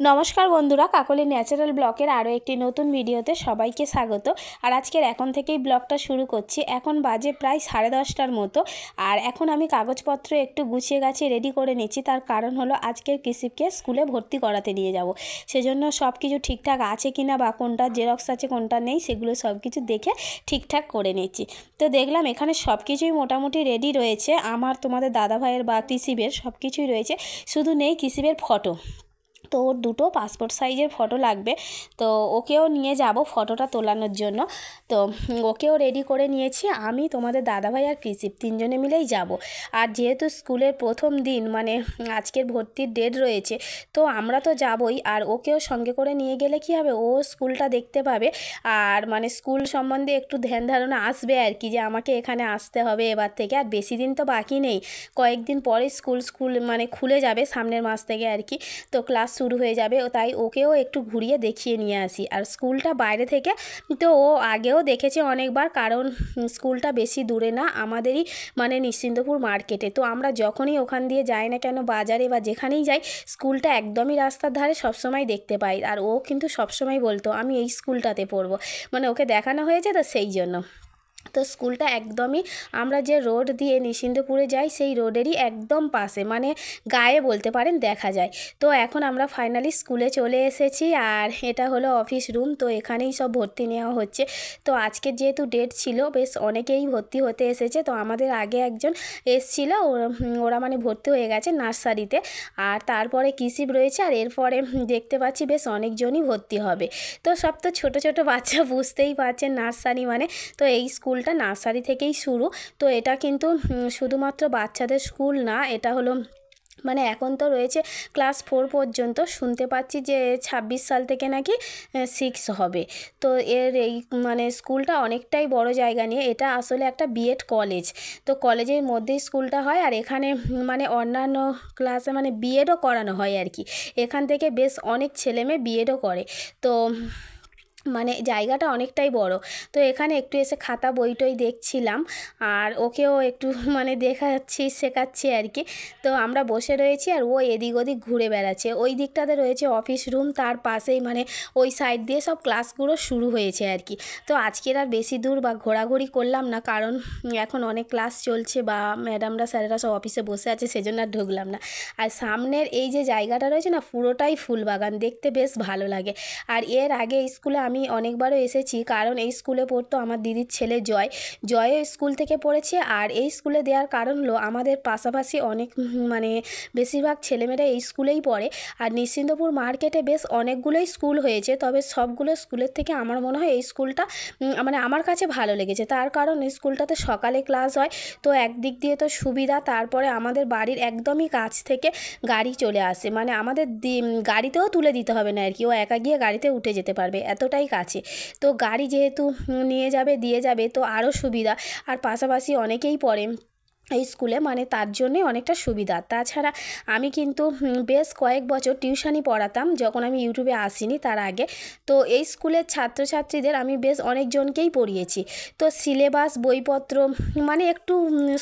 নমস্কার বন্ধুরা, কাকলি ন্যাচারাল ব্লকের আরও একটি নতুন ভিডিওতে সবাইকে স্বাগত। আর আজকের এখন থেকেই ব্লগটা শুরু করছি। এখন বাজে প্রায় 10:30টার মতো। আর এখন আমি কাগজপত্র একটু গুছিয়ে গাছিয়ে রেডি করে নিচ্ছি। তার কারণ হলো আজকের কৃষিবকে স্কুলে ভর্তি করাতে নিয়ে যাব। সেজন্য সব কিছু ঠিকঠাক আছে কিনা বা কোনটা জেরক্স আছে কোনটা নেই সেগুলো সব কিছু দেখে ঠিকঠাক করে নিচ্ছি। তো দেখলাম এখানে সব কিছুই মোটামুটি রেডি রয়েছে। আমার তোমাদের দাদাভাইয়ের বা কৃষিবের সব কিছুই রয়েছে, শুধু নেই কৃষিবের ফটো। তো ওর দুটো পাসপোর্ট সাইজের ফটো লাগবে। তো ওকেও নিয়ে যাব ফটোটা তোলানোর জন্য। তো ওকেও রেডি করে নিয়েছি। আমি, তোমাদের দাদাভাই আর কৃষিব তিনজনে মিলেই যাব। আর যেহেতু স্কুলের প্রথম দিন, মানে আজকের ভর্তির ডেট রয়েছে, তো আমরা তো যাবই। আর ওকেও সঙ্গে করে নিয়ে গেলে কী হবে, ও স্কুলটা দেখতে পাবে। আর মানে স্কুল সম্বন্ধে একটু ধ্যান ধারণা আসবে আর কি, যে আমাকে এখানে আসতে হবে এবার থেকে। আর বেশি দিন তো বাকি নেই, কয়েকদিন পরে স্কুল মানে খুলে যাবে সামনের মাস থেকে আর কি। তো ক্লাস শুরু হয়ে যাবে, তাই ওকেও একটু ঘুরিয়ে দেখিয়ে নিয়ে আসি। আর স্কুলটা বাইরে থেকে তো ও আগেও দেখেছে অনেকবার, কারণ স্কুলটা বেশি দূরে না, আমাদেরই মানে নিশ্চিন্তপুর মার্কেটে। তো আমরা যখনই ওখান দিয়ে যাই না কেন, বাজারে বা যেখানেই যাই, স্কুলটা একদমই রাস্তার ধারে সবসময় দেখতে পাই। আর ও কিন্তু সবসময় বলতো আমি এই স্কুলটাতে পড়বো, মানে ওকে দেখানো হয়েছে তো সেই জন্য। তো স্কুলটা একদমই আমরা যে রোড দিয়ে নিশ্চিন্তপুরে যাই সেই রোডেরই একদম পাশে, মানে গায়ে বলতে পারেন দেখা যায়। তো এখন আমরা ফাইনালি স্কুলে চলে এসেছি। আর এটা হলো অফিস রুম। তো এখানেই সব ভর্তি নেওয়া হচ্ছে। তো আজকের যেহেতু ডেট ছিল, বেশ অনেকেই ভর্তি হতে এসেছে। তো আমাদের আগে একজন এসছিল, ওরা মানে ভর্তি হয়ে গেছে নার্সারিতে। আর তারপরে কৃষিব রয়েছে। আর এরপরে দেখতে পাচ্ছি বেশ অনেকজনই ভর্তি হবে। তো সব তো ছোট ছোট বাচ্চা, বুঝতেই পারছেন নার্সারি মানে। তো এই স্কুলটা নার্সারি থেকেই শুরু। তো এটা কিন্তু শুধুমাত্র বাচ্চাদের স্কুল না, এটা হলো মানে এখন তো রয়েছে ক্লাস 4 পর্যন্ত। শুনতে পাচ্ছি যে 26 সাল থেকে নাকি 6 হবে। তো এই মানে স্কুলটা অনেকটাই বড় জায়গা নিয়ে। এটা আসলে একটা বিএড কলেজ। তো কলেজের মধ্যেই স্কুলটা হয়। আর এখানে মানে অন্যান্য ক্লাসে মানে বিএডও করানো হয় আর কি। এখান থেকে বেশ অনেক ছেলেমেয়ে বিএডও করে। তো মানে জায়গাটা অনেকটাই বড়। তো এখানে একটু এসে খাতা বই টই দেখছিলাম। আর ওকেও একটু মানে শেখাচ্ছি আর কি। তো আমরা বসে রয়েছি আর ও এদিক ওদিক ঘুরে বেড়াচ্ছে। ওই দিকটাতে রয়েছে অফিস রুম, তার পাশেই মানে ওই সাইড দিয়ে সব ক্লাসগুলো শুরু হয়েছে আর কি। তো আজকের আর বেশি দূর বা ঘোরাঘুরি করলাম না, কারণ এখন অনেক ক্লাস চলছে বা ম্যাডামরা স্যারেরা সব অফিসে বসে আছে, সেজন্য আর ঢুকলাম না। আর সামনের এই যে জায়গাটা রয়েছে না, পুরোটাই ফুল বাগান, দেখতে বেশ ভালো লাগে। আর এর আগে স্কুলে আমি অনেকবারও এসেছি, কারণ এই স্কুলে পড়তো আমার দিদির ছেলে জয়ও স্কুল থেকে পড়েছে। আর এই স্কুলে দেওয়ার কারণ হলো আমাদের পাশাপাশি অনেক মানে বেশিরভাগ ছেলেমেয়েরা এই স্কুলেই পড়ে। আর নিশ্চিন্তপুর মার্কেটে বেশ অনেকগুলোই স্কুল হয়েছে, তবে সবগুলো স্কুলের থেকে আমার মনে হয় এই স্কুলটা মানে আমার কাছে ভালো লেগেছে। তার কারণ এই স্কুলটাতে সকালে ক্লাস হয়, তো একদিক দিয়ে তো সুবিধা। তারপরে আমাদের বাড়ির একদমই কাছ থেকে গাড়ি চলে আসে, মানে আমাদের গাড়িতেও তুলে দিতে হবে না আর কি, ও একা গিয়ে গাড়িতে উঠে যেতে পারবে, এতটাই কাছে। তো গাড়ি যেহেতু নিয়ে যাবে দিয়ে যাবে, তো আরও সুবিধা। আর পাশাপাশি অনেকেই পড়ে এই স্কুলে, মানে তার জন্যই অনেকটা সুবিধা। তাছাড়া আমি কিন্তু বেশ কয়েক বছর টিউশনি পড়াতাম, যখন আমি ইউটিউবে আসিনি তার আগে। তো এই স্কুলের ছাত্রছাত্রীদের আমি বেশ অনেকজনকেই পড়িয়েছি। তো সিলেবাস বইপত্র মানে একটু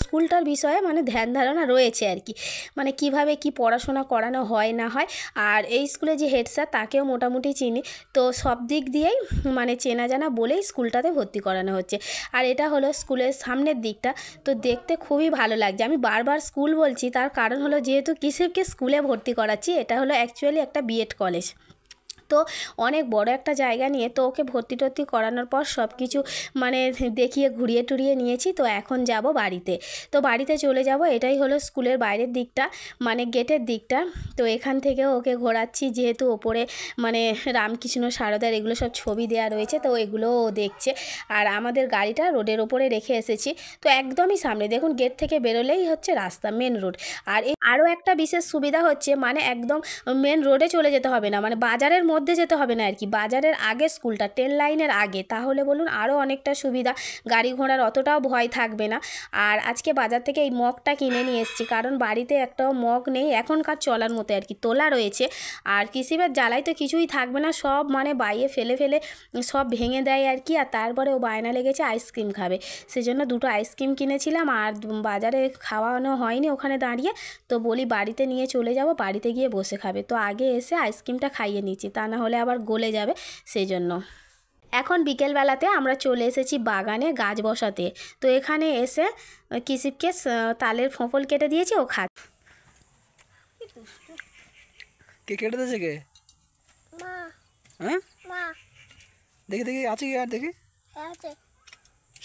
স্কুলটার বিষয়ে মানে ধ্যান ধারণা রয়েছে আর কি, মানে কিভাবে কি পড়াশোনা করানো হয় না হয়। আর এই স্কুলে যে হেড স্যার, তাকেও মোটামুটি চিনি। তো সব দিক দিয়েই মানে চেনা জানা বলেই স্কুলটাতে ভর্তি করানো হচ্ছে। আর এটা হলো স্কুলের সামনের দিকটা। তো দেখতে খুবই ভালো লাগছে। আমি বারবার স্কুল বলছি, তার কারণ হলো যেহেতু কৃষিবকে স্কুলে ভর্তি করাচ্ছি। এটা হলো অ্যাকচুয়ালি একটা বিএড কলেজ। তো অনেক বড় একটা জায়গা নিয়ে, তো ওকে ভর্তি টর্তি করানোর পর সব কিছু মানে দেখিয়ে ঘুরিয়ে টুরিয়ে নিয়েছি। তো এখন যাব বাড়িতে। তো বাড়িতে চলে যাব। এটাই হলো স্কুলের বাইরের দিকটা, মানে গেটের দিকটা। তো এখান থেকেও ওকে ঘোরাচ্ছি, যেহেতু ওপরে মানে রামকৃষ্ণ সারদার এগুলো সব ছবি দেওয়া রয়েছে, তো এগুলোও ও দেখছে। আর আমাদের গাড়িটা রোডের ওপরে রেখে এসেছি। তো একদমই সামনে দেখুন, গেট থেকে বেরোলেই হচ্ছে রাস্তা, মেন রোড। আর আরও একটা বিশেষ সুবিধা হচ্ছে, মানে একদম মেন রোডে চলে যেতে হবে না, মানে বাজারের মধ্যে মধ্যে যেতে হবে না আর কি, বাজারের আগে স্কুলটা, ট্রেন লাইনের আগে, তাহলে বলুন আরও অনেকটা সুবিধা, গাড়ি ঘোড়ার অতটাও ভয় থাকবে না। আর আজকে বাজার থেকে এই মগটা কিনে নিয়ে এসেছি, কারণ বাড়িতে একটাও মগ নেই এখনকার চলার মতো আর কি, তোলা রয়েছে। আর কিসিবের জ্বালায় তো কিছুই থাকবে না, সব মানে বাইরে ফেলে ফেলে সব ভেঙে দেয় আর কি। আর তারপরে ও বায়না লেগেছে আইসক্রিম খাবে, সেজন্য দুটো আইসক্রিম কিনেছিলাম। আর বাজারে খাওয়ানো হয়নি ওখানে দাঁড়িয়ে, তো বলি বাড়িতে নিয়ে চলে যাব, বাড়িতে গিয়ে বসে খাবে। তো আগে এসে আইসক্রিমটা খাইয়ে নিচ্ছি, তা না হলে আবার গলে যাবে, সেই জন্য। এখন বিকেলবেলাতে আমরা চলে এসেছি বাগানে গাছ বসাতে। তো এখানে এসে কিসিবকে তালের ফোঁফল কেটে দিয়েছি, ও খা। কে কেটে দিয়েছে? কে? হ্যাঁ, দেখি দেখি আছে কি? আর দেখি,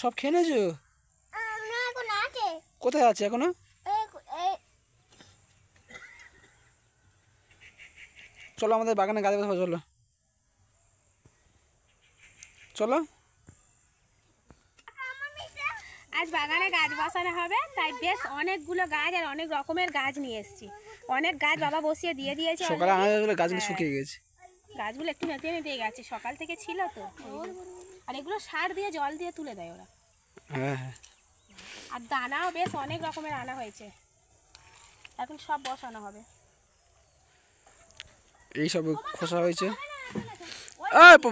সব খেয়ে নিয়েছো? কোথায় আছে এখনো? চলো আমাদের বাগানে গাছ বসাবো, চলো চলো। আজ বাগানে গাছ বসানো হবে, তাই বেশ অনেকগুলো গাছ আর অনেক রকমের গাছ নিয়ে এসেছি। অনেক গাছ বাবা বসিয়ে দিয়ে দিয়েছে, সকালে আনা যাবে, গাছগুলো শুকিয়ে গেছে। গাছগুলো একটু নেতিয়ে নেতিয়ে গেছে, সকাল থেকে ছিল তো। আর এগুলো সার দিয়ে জল দিয়ে তুলে দেয় ওরা। হ্যাঁ হ্যাঁ। আর দানাও বেশ অনেক রকমের আনা হয়েছে, এখন সব বসানো হবে। এই সব খোসা হয়েছে।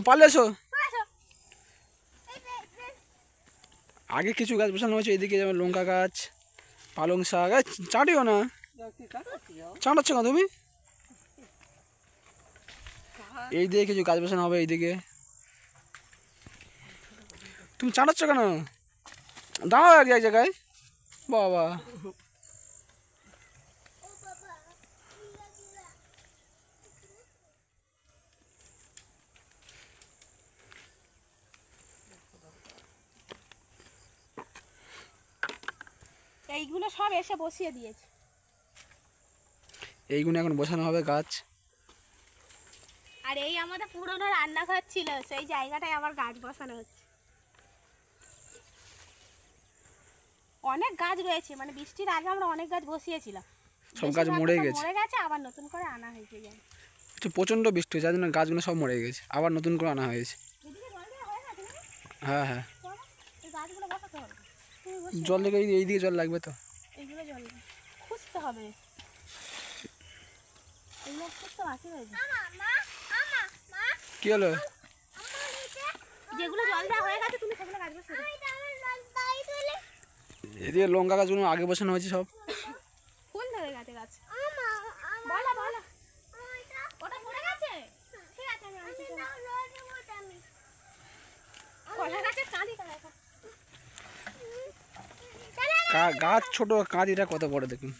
পালে এসো। আগে কিছু গাছ বসানো হয়েছে এদিকে, যেমন লঙ্কা গাছ, পালং শাক। চাটিও না, চাটাচ্ছ না তুমি? এই দিকে কিছু গাছ বসানো হবে, এইদিকে। তুমি চাটাচ্ছ কেন? দাঁড়াও এক জায়গায় বাবা। এইগুলো সব এসে বসিয়ে দিয়েছে, এইগুলো এখন বসানো হবে গাছ। আর এই আমাদের পুরনো রান্নাঘর ছিল, সেই জায়গাটায় আবার গাছ বসানো হচ্ছে। অনেক গাছ রয়েছে, মানে বৃষ্টির আগে আমরা অনেক গাছ বসিয়েছিলাম, সব গাছ মরে গেছে, আবার নতুন করে আনা হয়েছে। একটু প্রচণ্ড বৃষ্টি হয়েছে, যার জন্য গাছগুলো সব মরে গেছে, আবার নতুন করে আনা হয়েছে। হ্যাঁ হ্যাঁ, জল লেগে এইদিকে জল লাগবে তো, এইগুলো জল খুঁজতে হবে, এইগুলো খুঁজতে বাকি রয়েছে। কি হলো? যেগুলো জল দেওয়া হয়ে গেছে তুমি সেগুলো গাছ বসিয়ে দাও। এদিকে লঙ্কা গাছগুলো আগে বসানো হয়েছে সব। কোন ধরে গেছে গাছ? বলো বলো, ওটা পড়ে গেছে। ঠিক আছে, আমি আনছি। কলা গাছের কাঁদি দেখো, গাছ ছোট, কাঁদিটা কত বড় দেখুন।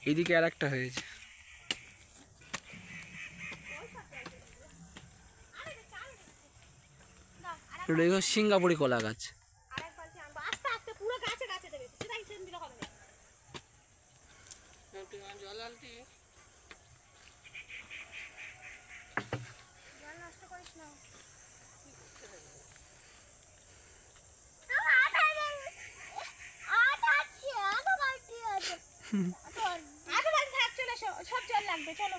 এইদিকে আর একটা হয়েছে, সিঙ্গাপুরি কলা গাছ। সব জল লাগবে, চলো।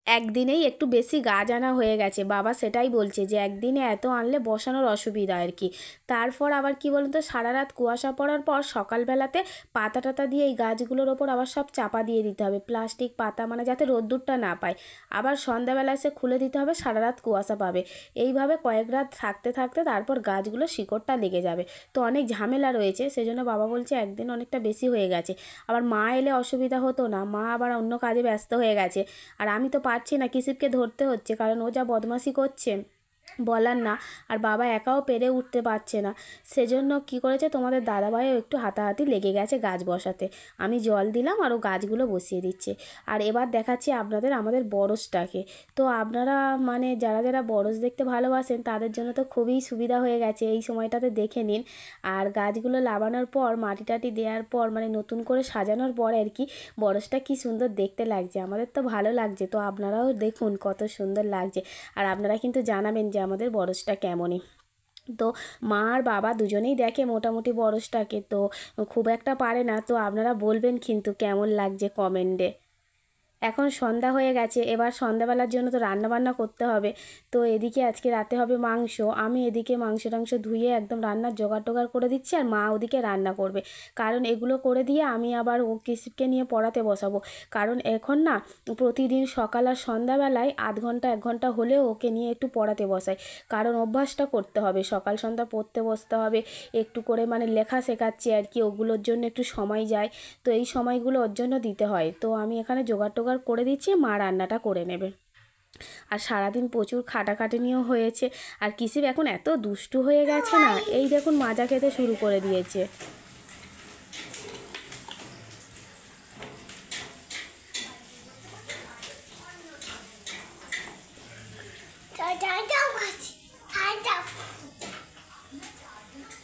একদিনেই একটু বেশি গাছ আনা হয়ে গেছে, বাবা সেটাই বলছে যে একদিনে এত আনলে বসানোর অসুবিধা আর কি। তারপর আবার কি বলতো, সারা রাত কুয়াশা পড়ার পর সকালবেলাতে পাতা টাতা দিয়ে এই গাছগুলোর ওপর আবার সব চাপা দিয়ে দিতে হবে, প্লাস্টিক পাতা, মানে যাতে রোদ্দুরটা না পায়। আবার সন্ধ্যাবেলা এসে খুলে দিতে হবে, সারা রাত কুয়াশা পাবে। এইভাবে কয়েক রাত থাকতে থাকতে তারপর গাছগুলো শিকড়টা লেগে যাবে, তো অনেক ঝামেলা রয়েছে। সেজন্য বাবা বলছে একদিন অনেকটা বেশি হয়ে গেছে। আবার মা এলে অসুবিধা হতো না, মা আবার অন্য কাজে ব্যস্ত হয়ে গেছে, আর আমি তো পারছি না, কিসিবকে ধরতে হচ্ছে, কারণ ও যা বদমাশি করছে। বলার না, আর বাবা একাও পেরে উঠতে পারছে না। সেজন্য কি করেছে, তোমাদের দাদাভাইও একটু হাতাহাতি লেগে গেছে গাছ বসাতে। আমি জল দিলাম আর ও গাছগুলো বসিয়ে দিচ্ছে। আর এবার দেখাচ্ছি আপনাদের আমাদের বরজটাকে। তো আপনারা মানে যারা যারা বরজ দেখতে ভালোবাসেন তাদের জন্য তো খুবই সুবিধা হয়ে গেছে, এই সময়টাতে দেখে নিন। আর গাছগুলো লাগানোর পর মাটি টাটি দেওয়ার পর মানে নতুন করে সাজানোর পর আর কি বরজটা কি সুন্দর দেখতে লাগছে। আমাদের তো ভালো লাগছে, তো আপনারাও দেখুন কত সুন্দর লাগছে। আর আপনারা কিন্তু জানাবেন যে আমাদের বরজটা কেমনই। তো মা আর বাবা দুজনেই দেখে মোটামুটি বরজটাকে, তো খুব একটা পারে না। তো আপনারা বলবেন কিন্তু কেমন লাগছে কমেন্টে। এখন সন্ধ্যা হয়ে গেছে, এবার সন্ধ্যাবেলার জন্য তো রান্নাবান্না করতে হবে। তো এদিকে আজকে রাতে হবে মাংস, আমি এদিকে মাংস টাংস ধুয়ে একদম রান্নার জোগাড় টোগাড় করে দিচ্ছি, আর মা ওদিকে রান্না করবে। কারণ এগুলো করে দিয়ে আমি আবার ও কৃষিপকে নিয়ে পড়াতে বসাবো। কারণ এখন না প্রতিদিন সকাল আর সন্ধ্যাবেলায় আধ ঘন্টা 1 ঘন্টা হলেও ওকে নিয়ে একটু পড়াতে বসাই। কারণ অভ্যাসটা করতে হবে, সকাল সন্ধ্যা পড়তে বসতে হবে। একটু করে মানে লেখা শেখাচ্ছি আর কি, ওগুলোর জন্য একটু সময় যায়। তো এই সময়গুলো ওর জন্য দিতে হয়। তো আমি এখানে জোগাড় টোগাড় করে দিচ্ছি, মা রান্নাটা করে নেবে। আর সারাদিন প্রচুর খাটাখাটনিও হয়েছে। আর কিসিব এখন এত দুষ্টু হয়ে গেছে না, এই দেখুন মাজা খেতে শুরু করে দিয়েছে।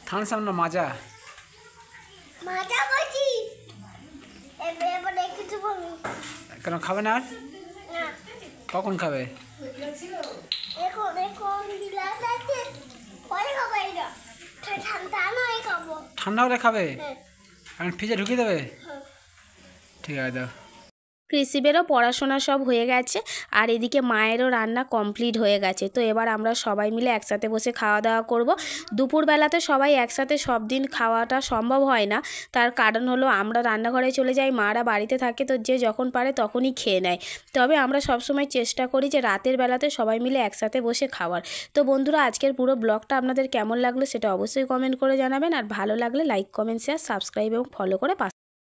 থানস না মাজা কেন খাবে না? আর কখন খাবে? ঠান্ডা হলে খাবে? এখন ফ্রিজে ঢুকিয়ে দেবে? ঠিক আছে দাও। কৃষিবেরও পড়াশোনা সব হয়ে গেছে, আর এদিকে মায়েরও রান্না কমপ্লিট হয়ে গেছে। তো এবার আমরা সবাই মিলে একসাথে বসে খাওয়া দাওয়া করব। দুপুরবেলাতে সবাই একসাথে সব দিন খাওয়াটা সম্ভব হয় না, তার কারণ হলো আমরা রান্নাঘরে চলে যাই, মারা বাড়িতে থাকে, তো যে যখন পারে তখনই খেয়ে নেয়। তবে আমরা সবসময় চেষ্টা করি যে রাতের বেলাতে সবাই মিলে একসাথে বসে খাওয়ার। তো বন্ধুরা, আজকের পুরো ব্লগটা আপনাদের কেমন লাগলো সেটা অবশ্যই কমেন্ট করে জানাবেন। আর ভালো লাগলে লাইক কমেন্ট শেয়ার সাবস্ক্রাইব এবং ফলো করে পাশে